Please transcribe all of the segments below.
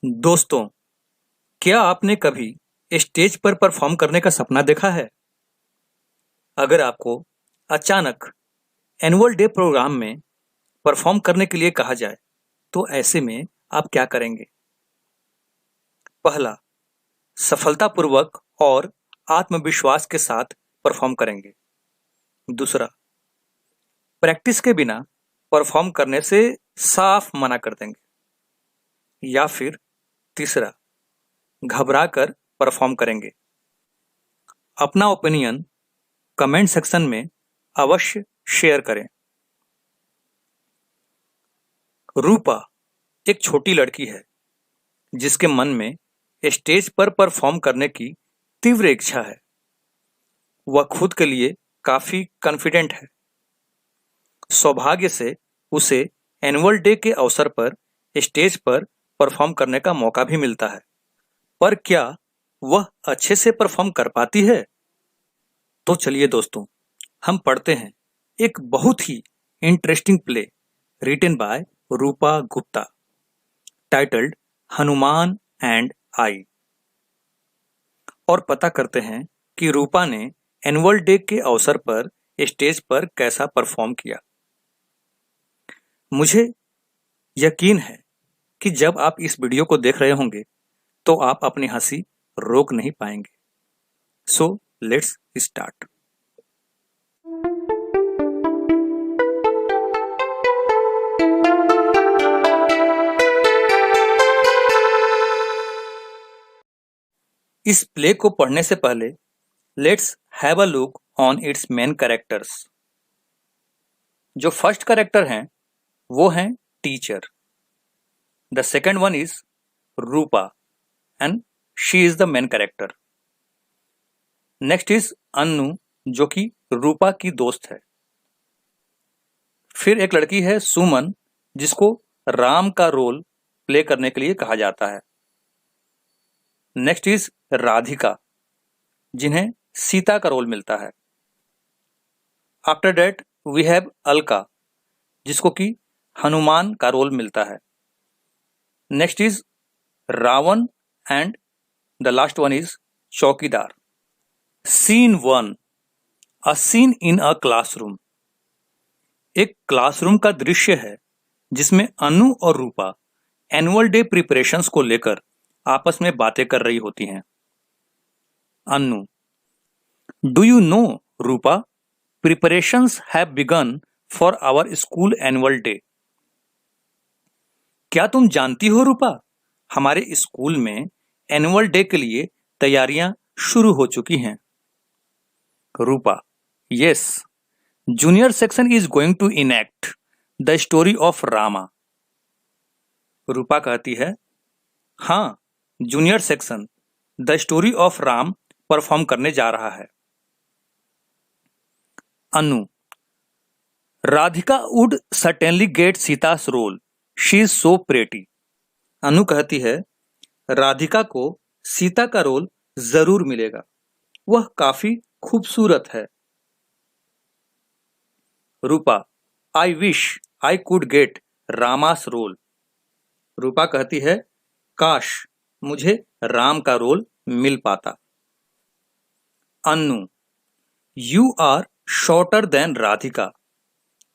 दोस्तों, क्या आपने कभी स्टेज पर परफॉर्म करने का सपना देखा है? अगर आपको अचानक एनुअल डे प्रोग्राम में परफॉर्म करने के लिए कहा जाए, तो ऐसे में आप क्या करेंगे? पहला, सफलतापूर्वक और आत्मविश्वास के साथ परफॉर्म करेंगे। दूसरा, प्रैक्टिस के बिना परफॉर्म करने से साफ मना कर देंगे। या फिर तीसरा, घबरा कर परफॉर्म करेंगे। अपना ओपिनियन कमेंट सेक्शन में अवश्य शेयर करें। रूपा एक छोटी लड़की है जिसके मन में स्टेज पर परफॉर्म करने की तीव्र इच्छा है। वह खुद के लिए काफी कॉन्फिडेंट है। सौभाग्य से उसे एनुअल डे के अवसर पर स्टेज पर परफॉर्म करने का मौका भी मिलता है। पर क्या वह अच्छे से परफॉर्म कर पाती है? तो चलिए दोस्तों, हम पढ़ते हैं एक बहुत ही interesting play written by Rupa Gupta titled Hanuman and I, और पता करते हैं कि रूपा ने एनुअल डे के अवसर पर स्टेज पर कैसा परफॉर्म किया। मुझे यकीन है कि जब आप इस वीडियो को देख रहे होंगे तो आप अपनी हंसी रोक नहीं पाएंगे। So let's start. इस प्ले को पढ़ने से पहले let's have a look on it's main characters. जो फर्स्ट कैरेक्टर हैं वो हैं teacher. The second one is Rupa and she is the main character. Next is Annu जो कि रूपा की दोस्त है। फिर एक लड़की है सुमन जिसको राम का रोल प्ले करने के लिए कहा जाता है। नेक्स्ट इज राधिका जिन्हें सीता का रोल मिलता है। After that we have Alka जिसको कि हनुमान का रोल मिलता है। Next is Ravan and the last one is chowkidar. Scene 1, a scene in a classroom. एक क्लासरूम का दृश्य है जिसमें अनु और रूपा एनुअल डे प्रिपरेशंस को लेकर आपस में बातें कर रही होती हैं। Anu, do you know Rupa, preparations have begun for our school annual day. क्या तुम जानती हो रूपा, हमारे स्कूल में एनुअल डे के लिए तैयारियां शुरू हो चुकी हैं। Rupa, yes, junior section is going to enact the story of Rama. Rupa कहती है, हाँ, junior section the story of Ram perform करने जा रहा है। Anu, Radhika would certainly get Sita's role, she is so pretty. Anu कहती है, राधिका को सीता का रोल जरूर मिलेगा, वह काफी खूबसूरत है। Rupa, I wish I could get Rama's role. Rupa कहती है, काश मुझे राम का रोल मिल पाता। Annu, you are shorter than Radhika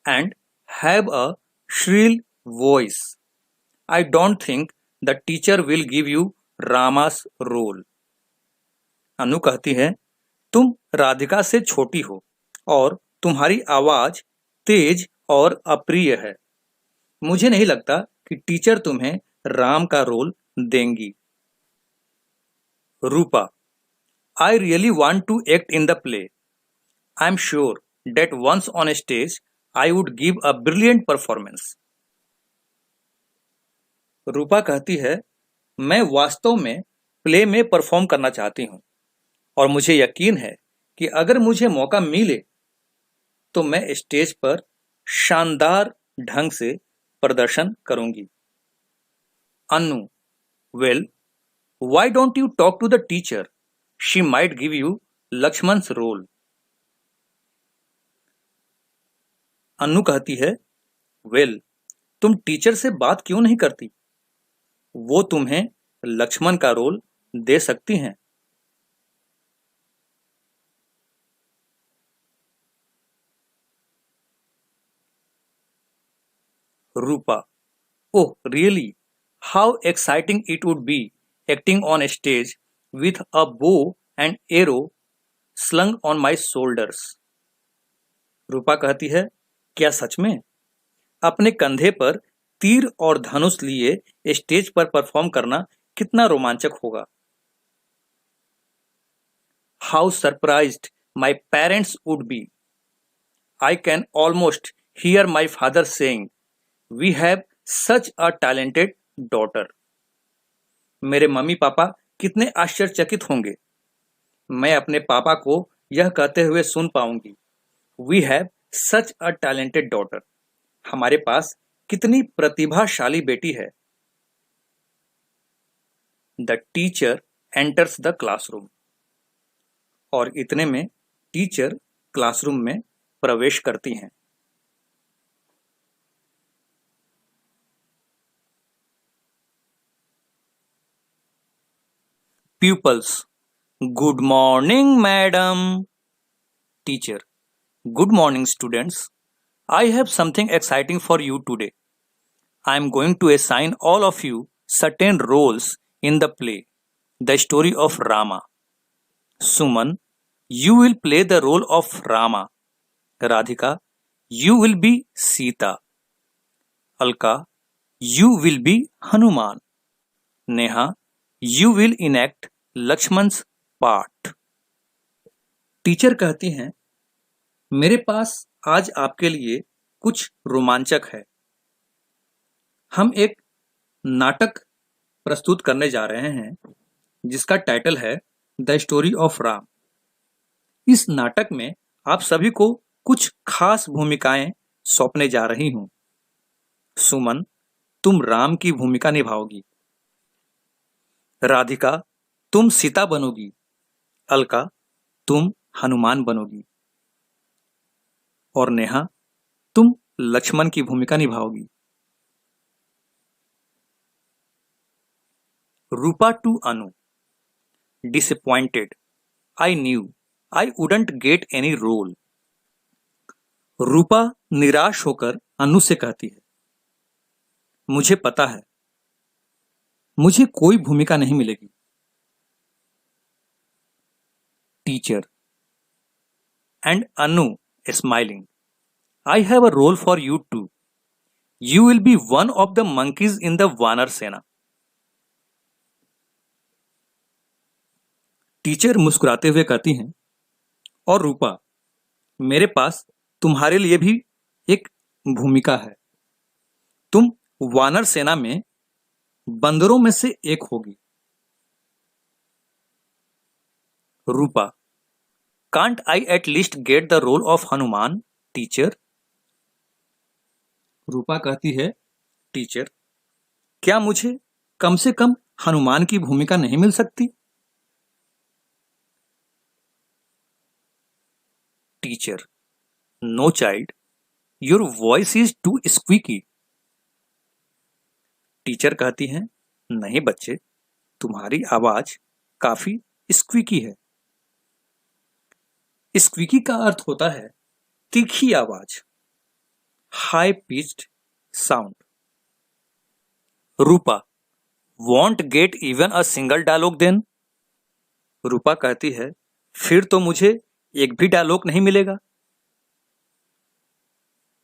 and have a shrill voice, I don't think the teacher will give you Rama's role. Anu कहती है, तुम राधिका से छोटी हो और तुम्हारी आवाज तेज और अप्रिय है, मुझे नहीं लगता कि टीचर तुम्हें राम का रोल देंगी। Rupa, I really want to act in the play, I am sure that once on stage I would give a brilliant performance. Rupa कहती है, मैं वास्तव में प्ले में परफॉर्म करना चाहती हूँ और मुझे यकीन है कि अगर मुझे मौका मिले तो मैं स्टेज पर शानदार ढंग से प्रदर्शन करूंगी। Annu, well, why don't you talk to the teacher, she might give you Lakshman's role. Annu कहती है, वेल, तुम टीचर से बात क्यों नहीं करती, वो तुम्हें लक्ष्मण का रोल दे सकती हैं? Rupa, oh really, how exciting it would be acting on stage with a bow and arrow slung on my shoulders. Rupa कहती है, क्या सच में? अपने कंधे पर तीर और धनुष लिए स्टेज पर परफॉर्म करना कितना रोमांचक होगा। How surprised my parents would be. I can almost hear my father saying, we have such a talented daughter. मेरे मम्मी पापा कितने आश्चर्यचकित होंगे। मैं अपने पापा को यह कहते हुए सुन पाऊंगी, we have such a talented daughter. हमारे पास कितनी प्रतिभाशाली बेटी है। The teacher enters the classroom. और इतने में टीचर क्लासरूम में प्रवेश करती हैं। Pupils, good morning, madam. Teacher, good morning, students. I have something exciting for you today. I am going to assign all of you certain roles in the play, The Story of Rama. Suman, you will play the role of Rama. Radhika, you will be Sita. Alka, you will be Hanuman. Neha, you will enact Lakshman's part. Teacher कहती हैं, मेरे पास आज आपके लिए कुछ रोमांचक है। हम एक नाटक प्रस्तुत करने जा रहे हैं जिसका टाइटल है द स्टोरी ऑफ राम। इस नाटक में आप सभी को कुछ खास भूमिकाएं सौंपने जा रही हूं। सुमन, तुम राम की भूमिका निभाओगी। राधिका, तुम सीता बनोगी। अलका, तुम हनुमान बनोगी। और नेहा, तुम लक्ष्मण की भूमिका निभाओगी। Rupa to Anu, disappointed, I knew I wouldn't get any role. Rupa निराश होकर अनु से कहती है, मुझे पता है मुझे कोई भूमिका नहीं मिलेगी। Teacher and Anu smiling, I have a role for you too. You will be one of the monkeys in the Vanar Sena. Teacher मुस्कुराते हुए कहती हैं, और रूपा, मेरे पास तुम्हारे लिए भी एक भूमिका है। तुम वानर सेना में बंदरों में से एक होगी। Rupa, can't I at least get the role of Hanuman, teacher? Rupa कहती है, टीचर, क्या मुझे कम से कम हनुमान की भूमिका नहीं मिल सकती? Teacher, no child, your voice is too squeaky. Teacher कहती हैं, नहीं बच्चे, तुम्हारी आवाज काफी स्क्वीकी है। स्क्वीकी का अर्थ होता है तीखी आवाज, high pitched sound. Rupa, won't get even a single dialogue then? Rupa कहती है, फिर तो मुझे एक भी डायलॉग नहीं मिलेगा।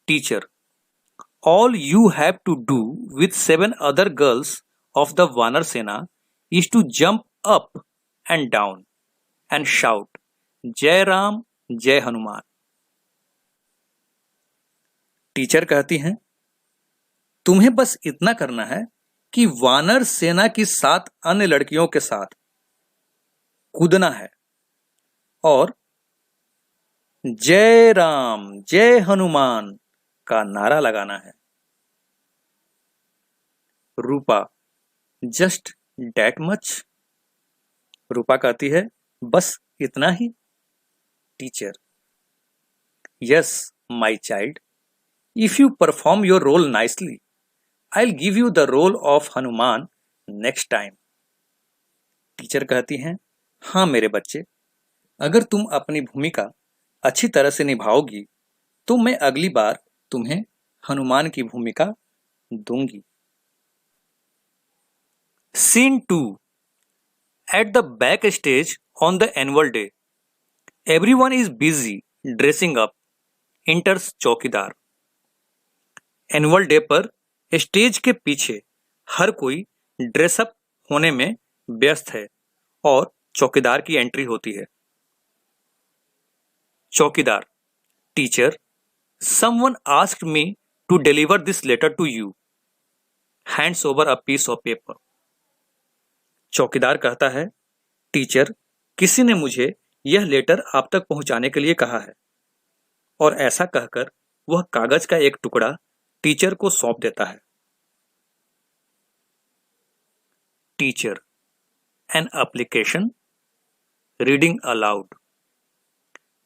Teacher, all you have to do with 7 other girls of the Vanar Sena is to jump up and down and shout, जय राम जय हनुमान। टीचर कहती हैं, तुम्हें बस इतना करना है कि वानर सेना की 7 अन्य लड़कियों के साथ कूदना है और जय राम जय हनुमान का नारा लगाना है। Rupa, just that much? Rupa कहती है, बस इतना ही। Teacher, yes my child, if you perform your role nicely, I'll give you the role of Hanuman next time. Teacher कहती हैं, हाँ मेरे बच्चे, अगर तुम अपनी भूमिका अच्छी तरह से निभाओगी तो मैं अगली बार तुम्हें हनुमान की भूमिका दूंगी। Scene 2। At the backstage on the annual day, everyone is busy dressing up. Enters चौकीदार। एनुअल डे पर स्टेज के पीछे हर कोई ड्रेसअप होने में व्यस्त है और चौकीदार की एंट्री होती है। चौकीदार, teacher, someone asked me to deliver this letter to you. Hands over a piece of paper. चौकीदार कहता है, टीचर, किसी ने मुझे यह लेटर आप तक पहुंचाने के लिए कहा है। और ऐसा कहकर वह कागज का एक टुकड़ा टीचर को सौंप देता है। Teacher, an application, reading aloud.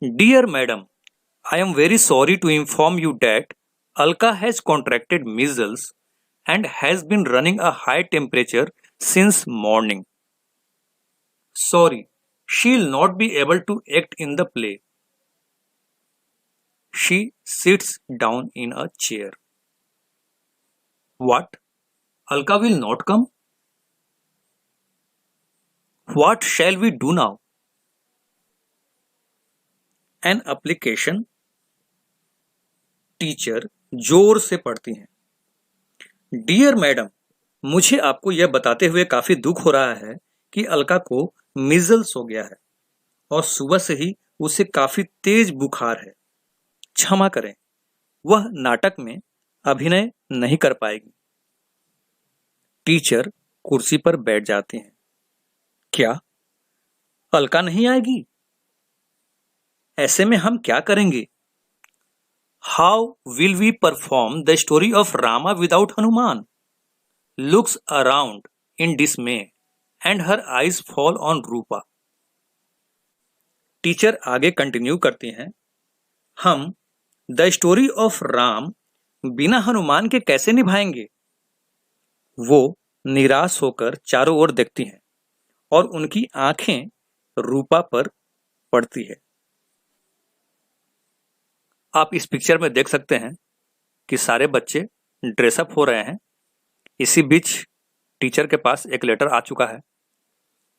Dear madam, I am very sorry to inform you that Alka has contracted measles and has been running a high temperature since morning. Sorry, she'll not be able to act in the play. She sits down in a chair. What? Alka will not come? What shall we do now? An application. Teacher जोर से पढ़ती हैं। Dear madam, मुझे आपको यह बताते हुए काफी दुख हो रहा है कि अलका को मीजल्स हो गया है और सुबह से ही उसे काफी तेज बुखार है। क्षमा करें, वह नाटक में अभिनय नहीं कर पाएगी। टीचर कुर्सी पर बैठ जाती हैं। क्या अलका नहीं आएगी? ऐसे में हम क्या करेंगे? How will we perform the story of Rama without Hanuman? Looks around in dismay and her eyes fall on Rupa. Teacher आगे कंटिन्यू करती हैं, हम द स्टोरी ऑफ राम बिना हनुमान के कैसे निभाएंगे? वो निराश होकर चारों ओर देखती हैं और उनकी आंखें रूपा पर पड़ती है। आप इस पिक्चर में देख सकते हैं कि सारे बच्चे ड्रेसअप हो रहे हैं। इसी बीच टीचर के पास एक लेटर आ चुका है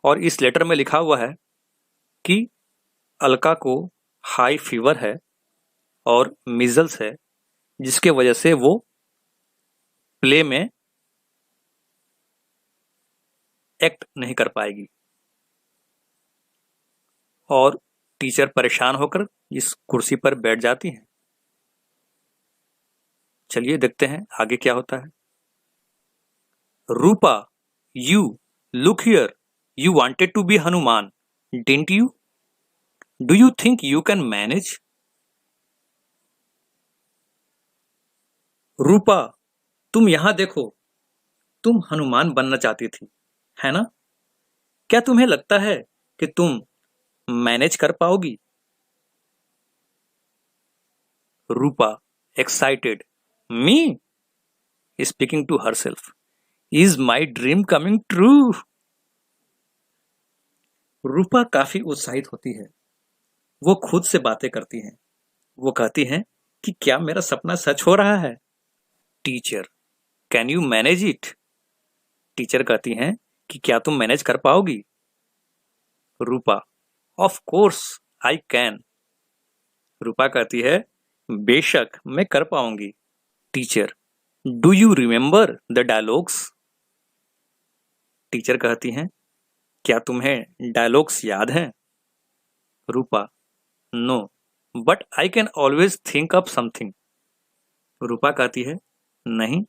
और इस लेटर में लिखा हुआ है कि अलका को हाई फीवर है और मीजल्स है, जिसके वजह से वो प्ले में एक्ट नहीं कर पाएगी। और टीचर परेशान होकर इस कुर्सी पर बैठ जाती हैं। चलिए देखते हैं आगे क्या होता है। Rupa, you look here, you wanted to be Hanuman, didn't you? Do you think you can manage? Rupa, तुम यहां देखो, तुम हनुमान बनना चाहती थी, है ना? क्या तुम्हें लगता है कि तुम मैनेज कर पाओगी? Rupa, excited, me? Speaking to herself, is my dream coming true? Rupa काफी उत्साहित होती है। वो खुद से बातें करती हैं। वो कहती हैं कि क्या मेरा सपना सच हो रहा है? Teacher, can you manage it? Teacher कहती हैं कि क्या तुम मैनेज कर पाओगी? Rupa, of course I can. Rupa कहती है, बेशक मैं कर पाऊंगी। Teacher, do you remember the dialogues? Teacher कहती हैं, क्या तुम्हें डायलॉग्स याद हैं? Rupa, no, but I can always think up something. Rupa कहती है, नहीं,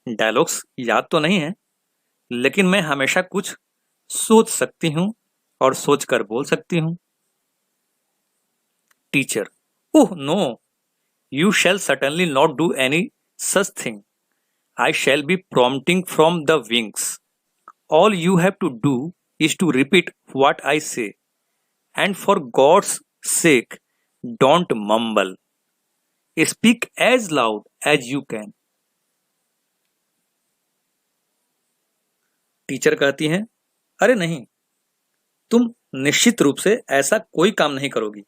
डायलॉग्स याद तो नहीं है, लेकिन मैं हमेशा कुछ सोच सकती हूं और सोचकर बोल सकती हूं। Teacher, oh no, you shall certainly not do any such thing. I shall be prompting from the wings. All you have to do is to repeat what I say. And for God's sake, don't mumble. Speak as loud as you can. Teacher कहती हैं, अरे नहीं, तुम निश्चित रूप से ऐसा कोई काम नहीं करोगी।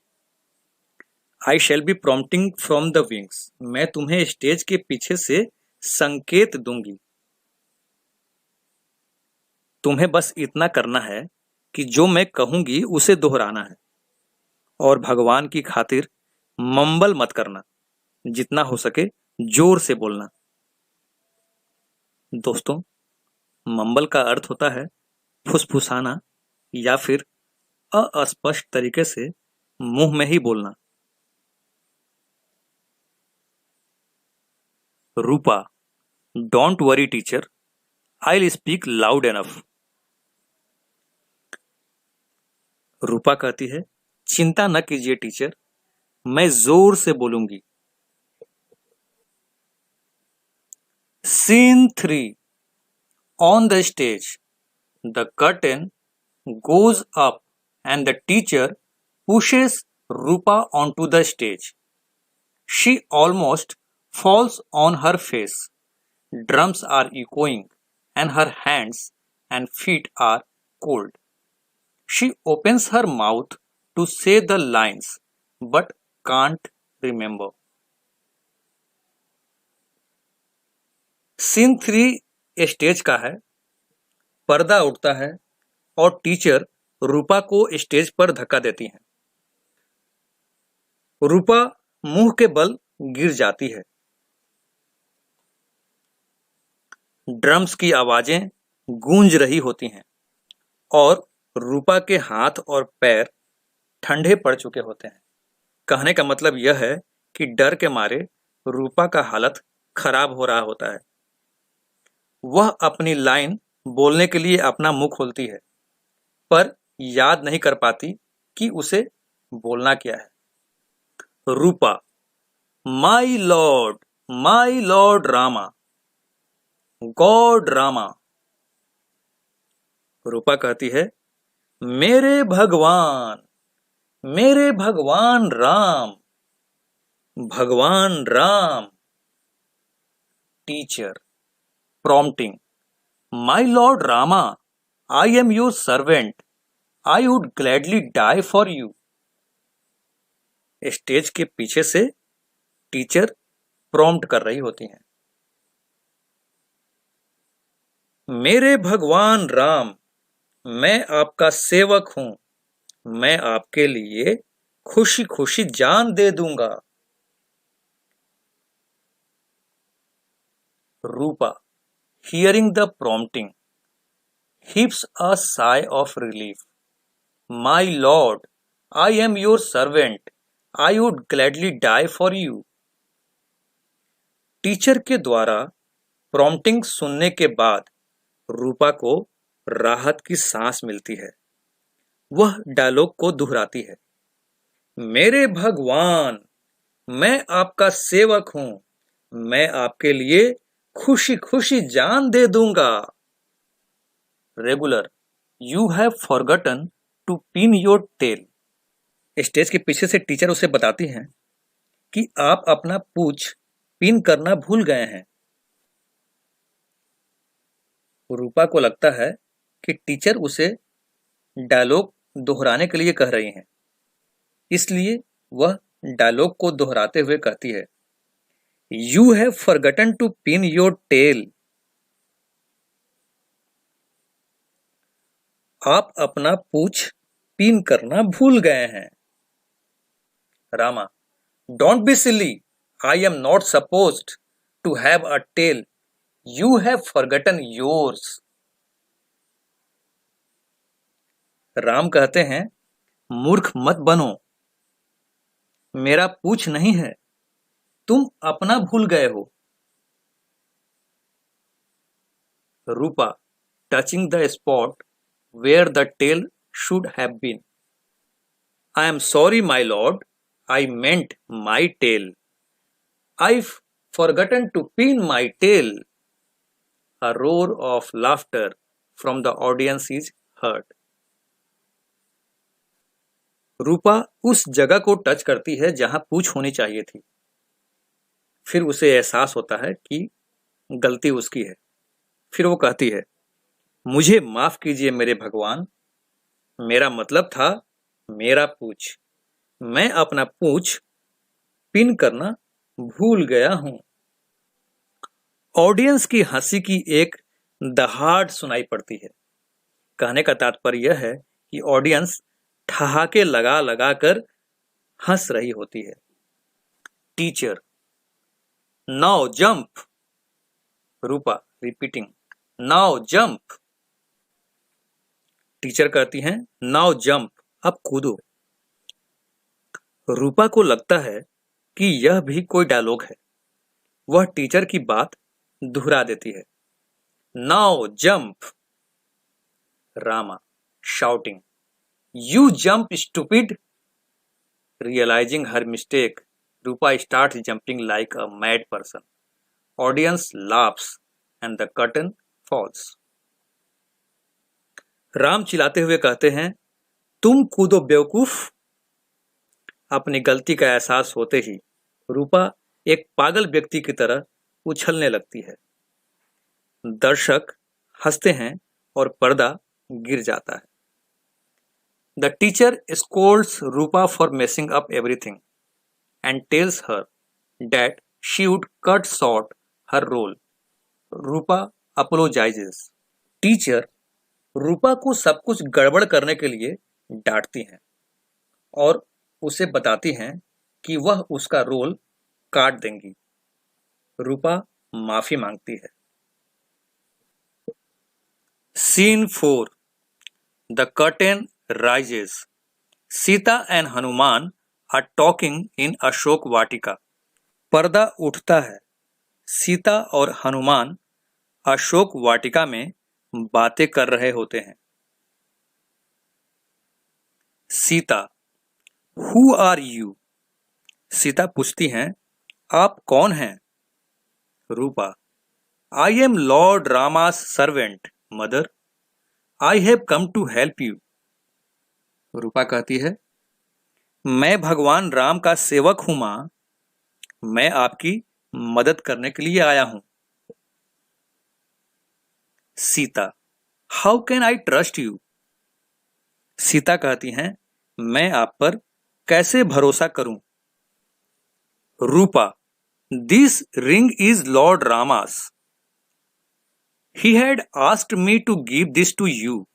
I shall be prompting from the wings, मैं तुम्हें स्टेज के पीछे से संकेत दूंगी। तुम्हें बस इतना करना है कि जो मैं कहूंगी उसे दोहराना है, और भगवान की खातिर मंबल मत करना, जितना हो सके जोर से बोलना। दोस्तों, मंबल का अर्थ होता है फुसफुसाना या फिर अस्पष्ट तरीके से मुंह में ही बोलना। Rupa, don't worry teacher, I will speak loud enough. Rupa कहती है, चिंता न कीजिए टीचर, मैं जोर से बोलूंगी। Scene 3, on the stage, the curtain goes up and the teacher pushes Rupa onto the stage. She almost falls on her face. Drums are echoing and her hands and feet are cold. She opens her mouth to say the lines but can't remember. Scene 3 stage का है। पर्दा उठता है और teacher रूपा को stage पर धक्का देती हैं। रूपा मुंह के बल गिर जाती है। ड्रम्स की आवाजें गूंज रही होती हैं और रूपा के हाथ और पैर ठंडे पड़ चुके होते हैं। कहने का मतलब यह है कि डर के मारे रूपा का हालत खराब हो रहा होता है। वह अपनी लाइन बोलने के लिए अपना मुंह खोलती है, पर याद नहीं कर पाती कि उसे बोलना क्या है। Rupa, my lord Rama, god Rama. Rupa कहती है, मेरे भगवान राम, भगवान Ram. Teacher, prompting, my lord Rama, I am your servant, I would gladly die for you. Stage के पीछे से टीचर प्रॉम्प्ट कर रही होती हैं। मेरे भगवान राम, मैं आपका सेवक हूं, मैं आपके लिए खुशी खुशी जान दे दूंगा। रूपा, hearing the prompting, heaves a sigh of relief. My lord, I am your servant, I would gladly die for you. Teacher के द्वारा प्रॉम्प्टिंग सुनने के बाद रूपा को राहत की सांस मिलती है। वह डायलॉग को दोहराती है, मेरे भगवान, मैं आपका सेवक हूं, मैं आपके लिए खुशी खुशी जान दे दूंगा। Regular, you have forgotten to pin your tail. Stage के पीछे से टीचर उसे बताती हैं कि आप अपना पूंछ पिन करना भूल गए हैं। रूपा को लगता है कि टीचर उसे डायलॉग दोहराने के लिए कह रही हैं, इसलिए वह डायलॉग को दोहराते हुए कहती है, you have forgotten to pin your tail. आप अपना पूंछ पिन करना भूल गए हैं। Rama, don't be silly, I am not supposed to have a tail, you have forgotten yours. Ram कहते हैं, मूर्ख मत बनो, मेरा पूंछ नहीं है, तुम अपना भूल गए हो। Rupa, touching the spot where the tail should have been, I am sorry my lord, I meant my tail, I've forgotten to pin my tail. A roar of laughter from the audience is heard. रूपा उस जगह को touch करती है जहां पूंछ होनी चाहिए थी। फिर उसे एहसास होता है कि गलती उसकी है। फिर वो कहती है, मुझे माफ कीजिए मेरे भगवान, मेरा मतलब था मेरा पूछ। मैं अपना पूछ पिन करना भूल गया हूं। ऑडियंस की हंसी की एक दहाड़ सुनाई पड़ती है। कहने का तात्पर्य यह है कि ऑडियंस ठहाके लगा लगा कर हंस रही होती है। Teacher, now jump. Rupa repeating, now jump. Teacher कहती हैं, नाउ जंप, अब कूदो। रूपा को लगता है कि यह भी कोई डायलॉग है। वह टीचर की बात दोहरा देती है, now jump. Rama shouting, you jump stupid. Realizing her mistake, Rupa starts jumping like a mad person. Audience laughs and the curtain falls. Ram चिल्लाते हुए कहते हैं, तुम कूदो बेवकूफ। अपनी गलती का एहसास होते ही रूपा एक पागल व्यक्ति की तरह उछलने लगती है। दर्शक हंसते हैं और पर्दा गिर जाता है। The teacher scolds Rupa for messing up everything and tells her that she would cut short her role. Rupa apologizes. Teacher रूपा को सब कुछ गड़बड़ करने के लिए डांटती हैं और उसे बताती हैं कि वह उसका रोल काट देंगी। रूपा माफी मांगती है। Scene 4. The curtain rises. Sita and Hanuman are talking in Ashok Vatika. पर्दा उठता है। सीता और हनुमान अशोक वाटिका में बातें कर रहे होते हैं। Sita, Who are you? Sita पूछती हैं, आप कौन हैं? रूपा, I am Lord Rama's servant, mother. I have come to help you. रूपा कहती है, मैं भगवान राम का सेवक हूं मां, मैं आपकी मदद करने के लिए आया हूं। Sita, how can I trust you? Sita कहती हैं, मैं आप पर कैसे भरोसा करूं? Rupa, this ring is lord Rama's. He had asked me to give this to you.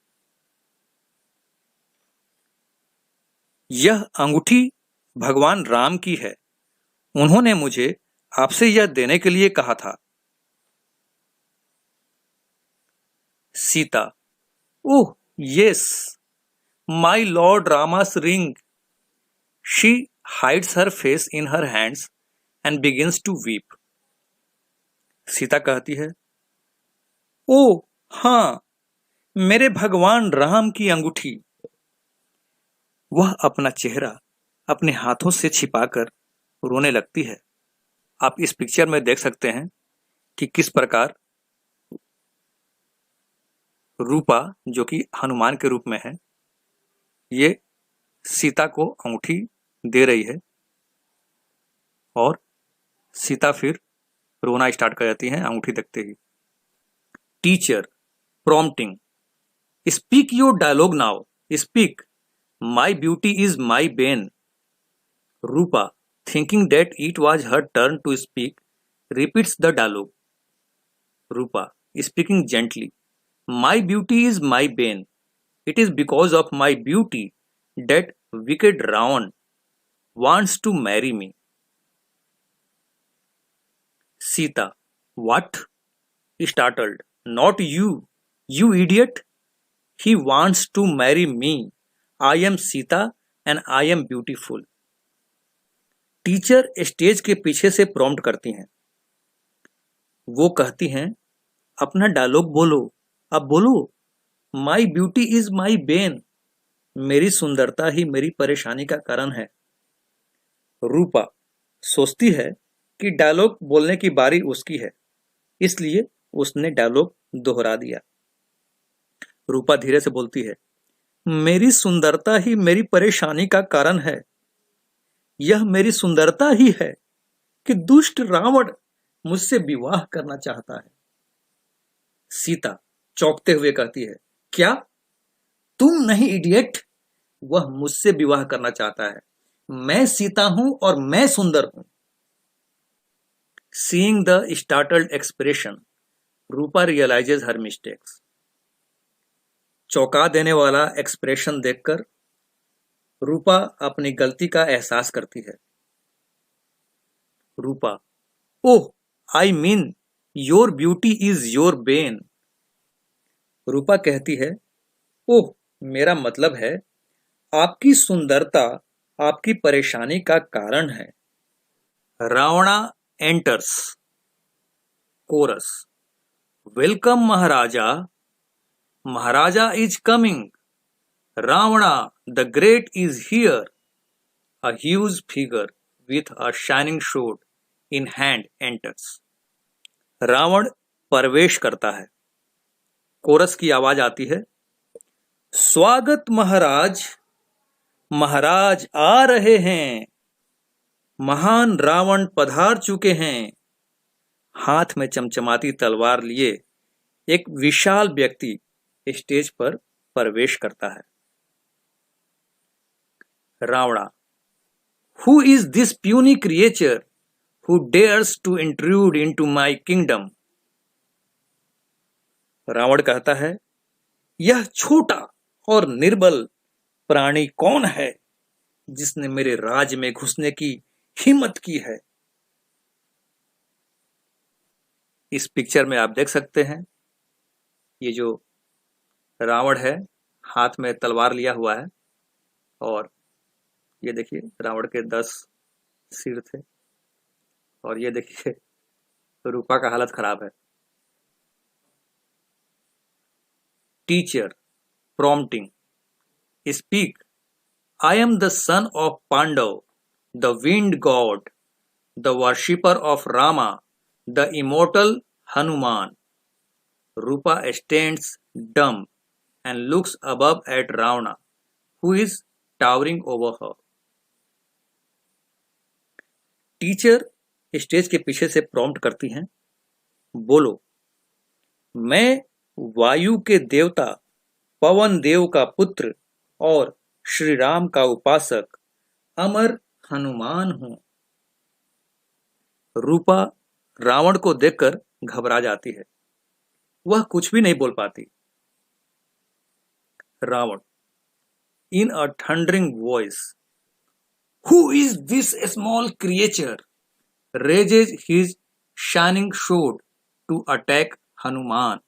यह अंगूठी भगवान राम की है, उन्होंने मुझे आपसे यह देने के लिए कहा था। Sita, oh yes, my lord रामास ring. She hides her face in her hands and begins to weep. Sita कहती है, ओ हाँ, मेरे भगवान राम की अंगूठी। वह अपना चेहरा अपने हाथों से छिपाकर रोने लगती है। आप इस पिक्चर में देख सकते हैं कि किस प्रकार रूपा, जो कि हनुमान के रूप में है, ये सीता को अंगूठी दे रही है और सीता फिर रोना स्टार्ट कर जाती है अंगूठी देखते ही। Teacher prompting, speak your dialogue now, speak, my beauty is my bane. Rupa, thinking that it was her turn to speak, repeats the dialogue. Rupa speaking gently, my beauty is my bane, it is because of my beauty that wicked Ravan wants to marry me. Sita, what? Startled, not you, you idiot. He wants to marry me. I am Sita and I am beautiful. Teacher stage के पीछे से prompt करती हैं। वो कहती हैं, अपना dialogue बोलो, अब बोलो। माई ब्यूटी इज माई बेन, मेरी सुंदरता ही मेरी परेशानी का कारण है। रूपा सोचती है कि डायलॉग बोलने की बारी उसकी है, इसलिए उसने डायलॉग दोहरा दिया। रूपा धीरे से बोलती है, मेरी सुंदरता ही मेरी परेशानी का कारण है। यह मेरी सुंदरता ही है कि दुष्ट रावण मुझसे विवाह करना चाहता है। सीता चौंकते हुए कहती है, क्या? तुम नहीं इडियट, वह मुझसे विवाह करना चाहता है। मैं सीता हूं और मैं सुंदर हूं। Seeing the startled expression, Rupa realises her mistakes. चौंका देने वाला एक्सप्रेशन देखकर रूपा अपनी गलती का एहसास करती है। Rupa, oh, I mean your beauty is your bane. Rupa कहती है, ओह, मेरा मतलब है आपकी सुंदरता आपकी परेशानी का कारण है। Ravana enters. Chorus, welcome Maharaja, Maharaja is coming, Ravana the great is here. A huge figure with a shining sword in hand enters. Ravan प्रवेश करता है। कोरस की आवाज आती है, स्वागत महाराज, महाराज आ रहे हैं, महान रावण पधार चुके हैं। हाथ में चमचमाती तलवार लिए एक विशाल व्यक्ति स्टेज पर प्रवेश करता है। Ravana, who is this puny creature who dares to intrude into my kingdom? Ravan कहता है, यह छोटा और निर्बल प्राणी कौन है जिसने मेरे राज में घुसने की हिम्मत की है। इस पिक्चर में आप देख सकते हैं, ये जो रावण है हाथ में तलवार लिया हुआ है, और ये देखिए रावण के 10 सिर थे, और ये देखिए रूपा का हालत खराब है। Teacher prompting, speak, I am the son of Pandav, the wind god, the worshipper of Rama, the immortal Hanuman. Rupa stands dumb and looks above at Ravana, who is towering over her. Teacher stage के पीछे से prompt करती हैं, बोलो, मैं वायु के देवता पवन देव का पुत्र और श्री राम का उपासक अमर हनुमान हूं। रूपा रावण को देखकर घबरा जाती है, वह कुछ भी नहीं बोल पाती। Ravan in a thundering voice, who is this small creature, raises his shining sword to attack Hanuman.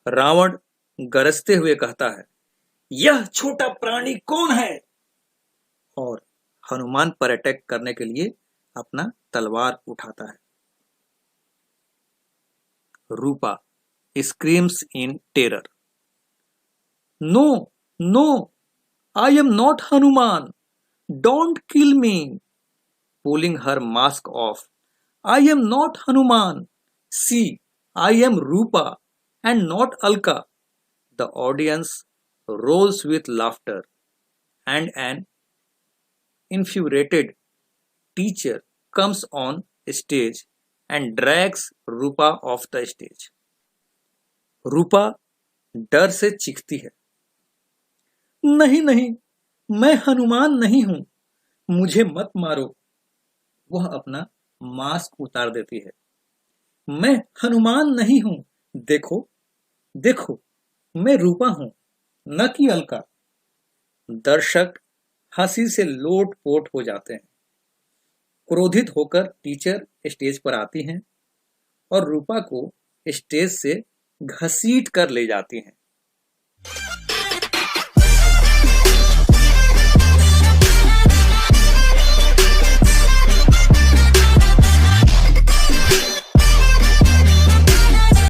Ravan गरजते हुए कहता है, यह छोटा प्राणी कौन है, और हनुमान पर अटैक करने के लिए अपना तलवार उठाता है। Rupa screams in terror, no no, I am not Hanuman, don't kill me. Pulling her mask off, I am not Hanuman, see I am Rupa and not Alka. The audience rolls with laughter, and an infuriated teacher comes on stage and drags Rupa off the stage. रूपा डर से चीखती है, नहीं नहीं, मैं हनुमान नहीं हूं, मुझे मत मारो। वह अपना मास्क उतार देती है, मैं हनुमान नहीं हूं, देखो देखो, मैं रूपा हूं, न कि अलका। दर्शक हंसी से लोट-पोट हो जाते हैं। क्रोधित होकर टीचर स्टेज पर आती हैं और रूपा को स्टेज से घसीट कर ले जाती हैं।